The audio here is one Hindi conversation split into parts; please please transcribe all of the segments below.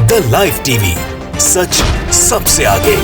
द लाइव टीवी, सच सबसे आगे।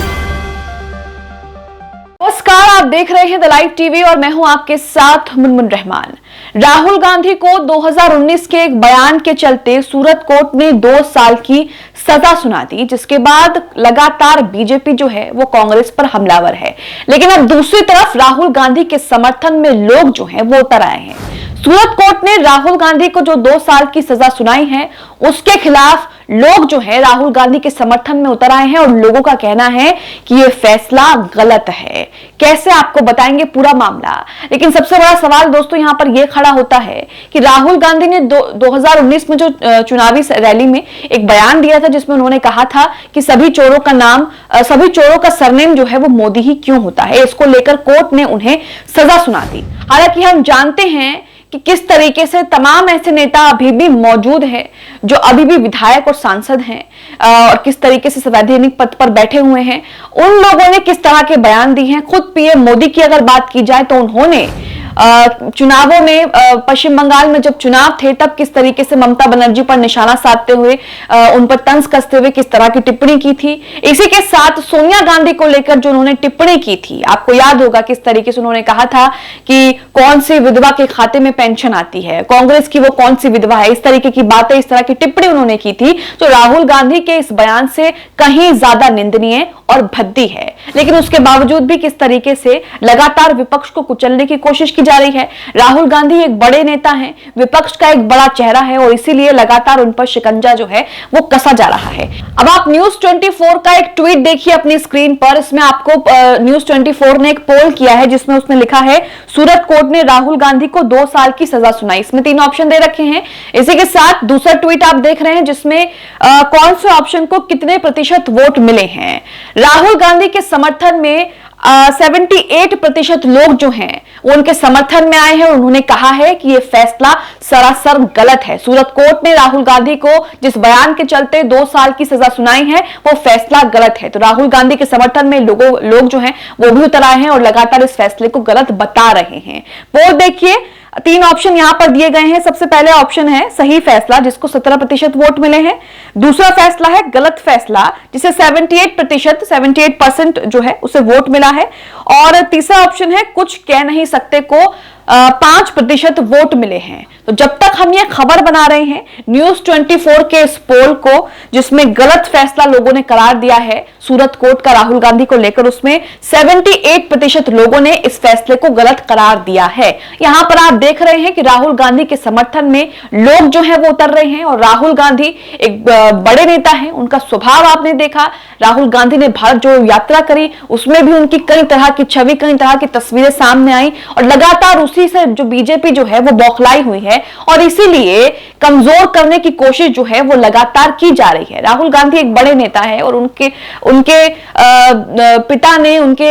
नमस्कार, आप देख रहे हैं द लाइव टीवी और मैं हूं आपके साथ मुनमुन रहमान। राहुल गांधी को 2019 के एक बयान के चलते सूरत कोर्ट ने 2 साल की सजा सुना दी, जिसके बाद लगातार बीजेपी जो है वो कांग्रेस पर हमलावर है। लेकिन अब दूसरी तरफ राहुल गांधी के समर्थन में लोग जो हैं वो उतर आए हैं। सूरत कोर्ट ने राहुल गांधी को जो 2 साल की सजा सुनाई है, उसके खिलाफ लोग जो है राहुल गांधी के समर्थन में उतर आए हैं और लोगों का कहना है कि यह फैसला गलत है। कैसे, आपको बताएंगे पूरा मामला। लेकिन सबसे बड़ा सवाल दोस्तों यहां पर यह खड़ा होता है कि राहुल गांधी ने 2019 में जो चुनावी रैली में एक बयान दिया था, जिसमें उन्होंने कहा था कि सभी चोरों का सरनेम जो है वो मोदी ही क्यों होता है। इसको लेकर कोर्ट ने उन्हें सजा सुना दी। हालांकि हम जानते हैं कि किस तरीके से तमाम ऐसे नेता अभी भी मौजूद हैं जो अभी भी विधायक और सांसद हैं और किस तरीके से संवैधानिक पद पर बैठे हुए हैं। उन लोगों ने किस तरह के बयान दिए हैं। खुद पीएम मोदी की अगर बात की जाए तो उन्होंने चुनावों में पश्चिम बंगाल में जब चुनाव थे तब किस तरीके से ममता बनर्जी पर निशाना साधते हुए उन पर तंज कसते हुए किस तरह की टिप्पणी की थी। इसी के साथ सोनिया गांधी को लेकर जो उन्होंने टिप्पणी की थी, आपको याद होगा किस तरीके से उन्होंने कहा था कि कौन सी विधवा के खाते में पेंशन आती है, कांग्रेस की वो कौन सी विधवा है। इस तरीके की बातें, इस तरह की टिप्पणी उन्होंने की थी, जो राहुल गांधी के इस बयान से कहीं ज्यादा निंदनीय और भद्दी है। लेकिन उसके बावजूद भी किस तरीके से लगातार विपक्ष को कुचलने की कोशिश की जा रही है। राहुल गांधी एक बड़े नेता हैं, विपक्ष का एक बड़ा चेहरा है और इसीलिए लगातार उन पर शिकंजा जो है वो कसा जा रहा है। अब आप न्यूज 24 का एक ट्वीट देखिए अपनी स्क्रीन पर। इसमें आपको न्यूज 24 ने एक पोल किया है जिसमें उसने लिखा है, सूरत कोर्ट ने राहुल गांधी को 2 साल की सजा सुनाई। इसमें 3 ऑप्शन दे रखे हैं। इसी के साथ दूसरा ट्वीट आप देख रहे हैं जिसमें कौन से ऑप्शन को कितने प्रतिशत वोट मिले हैं। राहुल गांधी के समर्थन में 78% लोग जो हैं वो उनके समर्थन में आए हैं और उन्होंने कहा है कि यह फैसला सरासर गलत है। सूरत कोर्ट ने राहुल गांधी को जिस बयान के चलते 2 साल की सजा सुनाई है वो फैसला गलत है। तो राहुल गांधी के समर्थन में लोग जो हैं वो भी उतर आए हैं और लगातार इस फैसले को गलत बता रहे हैं। पोल देखिए, 3 ऑप्शन यहां पर दिए गए हैं। सबसे पहले ऑप्शन है सही फैसला, जिसको 17% वोट मिले हैं। दूसरा फैसला है गलत फैसला, जिसे 78% जो है उसे वोट मिला है। और तीसरा ऑप्शन है कुछ कह नहीं सकते को 5% वोट मिले हैं। तो जब तक हम ये खबर बना रहे हैं न्यूज 24 के इस पोल को, जिसमें गलत फैसला लोगों ने करार दिया है सूरत कोर्ट का राहुल गांधी को लेकर, उसमें 78% लोगों ने इस फैसले को गलत करार दिया है। यहां पर आप देख रहे हैं कि राहुल गांधी के समर्थन में लोग जो है वो उतर रहे हैं और राहुल गांधी एक बड़े नेता हैं। उनका स्वभाव आपने देखा, राहुल गांधी ने भारत जोड़ो यात्रा करी, उसमें भी उनकी कई तरह की छवि, कई तरह की तस्वीरें सामने आई और लगातार उसी से जो बीजेपी जो है वो बौखलाई हुई है और इसीलिए कमजोर करने की कोशिश जो है वो लगातार की जा रही है। राहुल गांधी एक बड़े नेता है और उनके पिता ने, उनके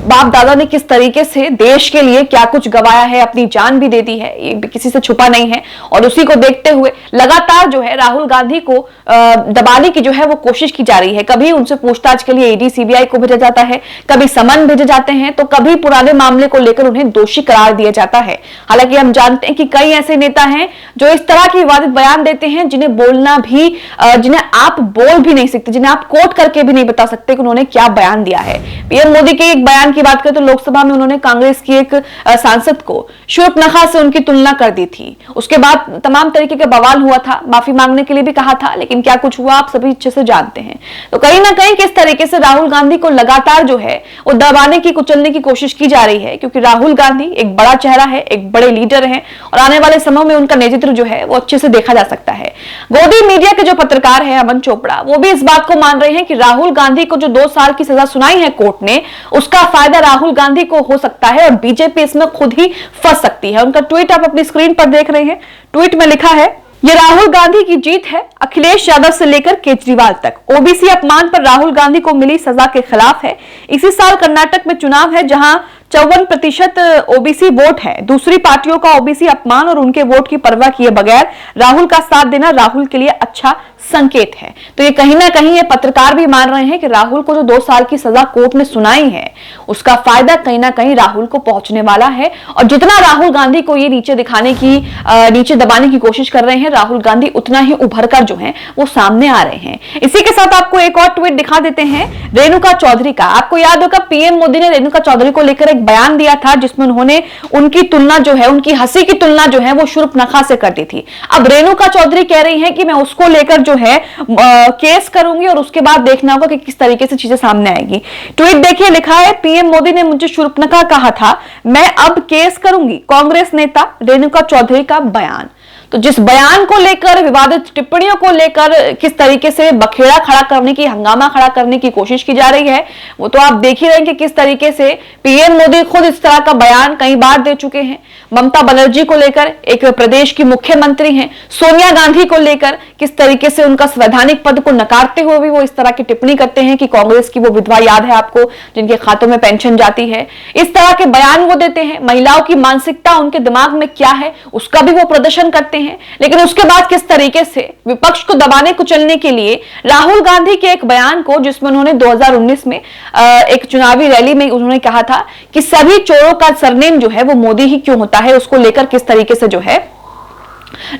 बाप दादा ने किस तरीके से देश के लिए क्या कुछ गवाया है, अपनी जान भी दे दी है, ये भी किसी से छुपा नहीं है। और उसी को देखते हुए लगातार जो है राहुल गांधी को दबाने की जो है वो कोशिश की जा रही है। कभी उनसे पूछताछ के लिए ईडी सीबीआई को भेजा जाता है, कभी समन भेजे जाते हैं, तो कभी पुराने मामले को लेकर उन्हें दोषी करार दिया जाता है। हालांकि हम जानते हैं कि कई ऐसे नेता हैं जो इस तरह के विवादित बयान देते हैं जिन्हें बोलना भी, जिन्हें आप बोल भी नहीं सकते, जिन्हें आप कोट करके भी नहीं बता सकते कि उन्होंने क्या बयान दिया है। पीएम मोदी के एक बयान की बात करें तो लोकसभा में उन्होंने कांग्रेस की एक सांसद को शूर्पणखा से उनकी तुलना कर दी थी। उसके बाद तमाम तरीके का बवाल हुआ था, माफी मांगने के लिए भी कहा था, लेकिन क्या कुछ हुआ आप सभी अच्छे से जानते हैं। तो कहीं ना कहीं किस तरीके से राहुल गांधी को लगातार जो है वो दबाने की, कुचलने की कोशिश की जा रही है, क्योंकि राहुल गांधी एक बड़ा चेहरा है, एक बड़े लीडर हैं और आने वाले समय में उनका नेतृत्व जो है वो अच्छे से देखा जा सकता है। गोदी मीडिया के जो पत्रकार हैं अमन चोपड़ा, वो भी इस बात को मान रहे हैं कि राहुल गांधी को जो 2 साल की सजा सुनाई है कोर्ट ने, उसका फायदा राहुल गांधी को हो सकता है और बीजेपी इसमें खुद ही फंस सकती है। उनका ट्वीट आप अपनी स्क्रीन पर देख रहे हैं। ट्वीट में लिखा है, ये राहुल गांधी की जीत है, अखिलेश यादव से लेकर केजरीवाल तक। ओबीसी अपमान पर राहुल गांधी को मिली सजा के खिलाफ है। इसी साल कर्नाटक में चुनाव है जहां 54% ओबीसी वोट है। दूसरी पार्टियों का ओबीसी अपमान और उनके वोट की परवाह किए बगैर राहुल का साथ देना राहुल के लिए अच्छा संकेत है। तो ये कहीं ना कहीं ये पत्रकार भी मान रहे हैं कि राहुल को जो 2 साल की सजा कोर्ट ने सुनाई है उसका फायदा कहीं ना कहीं राहुल को पहुंचने वाला है। और जितना राहुल गांधी को ये नीचे दिखाने की, नीचे दबाने की कोशिश कर रहे हैं, राहुल गांधी उतना ही उभर कर जो है वो सामने आ रहे हैं। इसी के साथ आपको एक और ट्वीट दिखा देते हैं रेणुका चौधरी का। आपको याद होगा पीएम मोदी ने रेणुका चौधरी को लेकर एक बयान दिया था जिसमें उन्होंने उनकी तुलना जो है, उनकी हंसी की तुलना जो है वो शूर्पणखा से कर दी थी। अब रेणुका चौधरी कह रही हैं कि मैं उसको लेकर जो है केस करूंगी और उसके बाद देखना होगा कि किस तरीके से चीजें सामने आएगी। ट्वीट देखिए, लिखा है पीएम मोदी ने मुझे शूर्पणखा कहा था, मैं अब केस करूंगी। कांग्रेस नेता रेणुका चौधरी का बयान। तो जिस बयान को लेकर, विवादित टिप्पणियों को लेकर किस तरीके से बखेड़ा खड़ा करने की, हंगामा खड़ा करने की कोशिश की जा रही है, वो तो आप देख ही रहे हैं कि किस तरीके से पीएम मोदी खुद इस तरह का बयान कई बार दे चुके हैं। ममता बनर्जी को लेकर, एक प्रदेश की मुख्यमंत्री हैं, सोनिया गांधी को लेकर किस तरीके से उनका संवैधानिक पद को नकारते हुए भी वो इस तरह की टिप्पणी करते हैं कि कांग्रेस की वो विधवा याद है आपको जिनके खातों में पेंशन जाती है। इस तरह के बयान वो देते हैं। महिलाओं की मानसिकता उनके दिमाग में क्या है उसका भी वो प्रदर्शन करते हैं। लेकिन उसके बाद किस तरीके से विपक्ष को दबाने कुचलने के लिए राहुल गांधी के एक बयान को, जिसमें उन्होंने 2019 में एक चुनावी रैली में उन्होंने कहा था कि सभी चोरों का सरनेम जो है वो मोदी ही क्यों होता है, उसको लेकर किस तरीके से जो है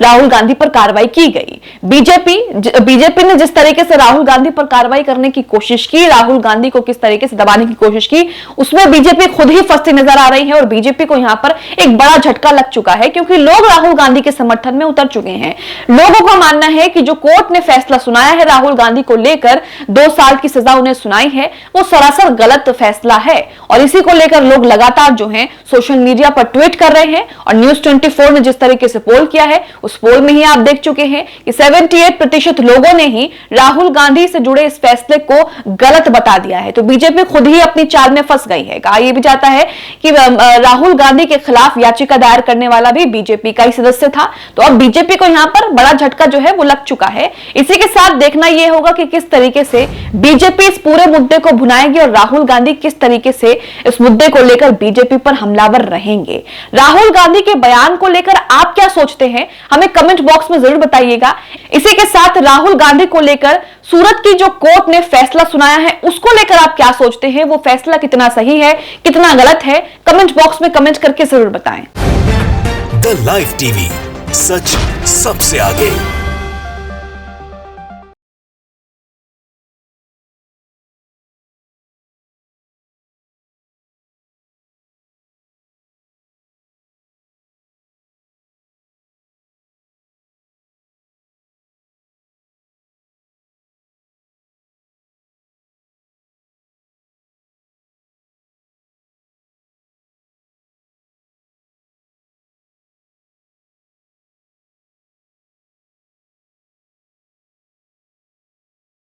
राहुल गांधी पर कार्रवाई की गई। बीजेपी ने जिस तरीके से राहुल गांधी पर कार्रवाई करने की कोशिश की, राहुल गांधी को किस तरीके से दबाने की कोशिश की, उसमें बीजेपी खुद ही फंसती नजर आ रही है और बीजेपी को यहां पर एक बड़ा झटका लग चुका है क्योंकि लोग राहुल गांधी के समर्थन में उतर चुके हैं। लोगों का मानना है कि जो कोर्ट ने फैसला सुनाया है राहुल गांधी को लेकर, 2 साल की सजा उन्हें सुनाई है, वो सरासर गलत फैसला है और इसी को लेकर लोग लगातार जो है सोशल मीडिया पर ट्वीट कर रहे हैं। और न्यूज 24 ने जिस तरीके से पोल किया है, उस पोल में ही आप देख चुके हैं कि 78% लोगों ने ही राहुल गांधी से जुड़े इस फैसले को गलत बता दिया है। तो बीजेपी खुद ही अपनी चाल में फंस गई है। कहा यह भी जाता है कि राहुल गांधी के खिलाफ याचिका दायर करने वाला भी बीजेपी का ही सदस्य था। तो अब बीजेपी को यहां पर बड़ा झटका जो है वो लग चुका है। इसी के साथ देखना यह होगा कि किस तरीके से बीजेपी इस पूरे मुद्दे को भुनाएगी और राहुल गांधी किस तरीके से इस मुद्दे को लेकर बीजेपी पर हमलावर रहेंगे। राहुल गांधी के बयान को लेकर आप क्या सोचते हैं, हमें कमेंट बॉक्स में जरूर बताइएगा। इसी के साथ राहुल गांधी को लेकर सूरत की जो कोर्ट ने फैसला सुनाया है उसको लेकर आप क्या सोचते हैं, वो फैसला कितना सही है, कितना गलत है, कमेंट बॉक्स में कमेंट करके जरूर बताएं। द लाइव टीवी, सच सबसे आगे।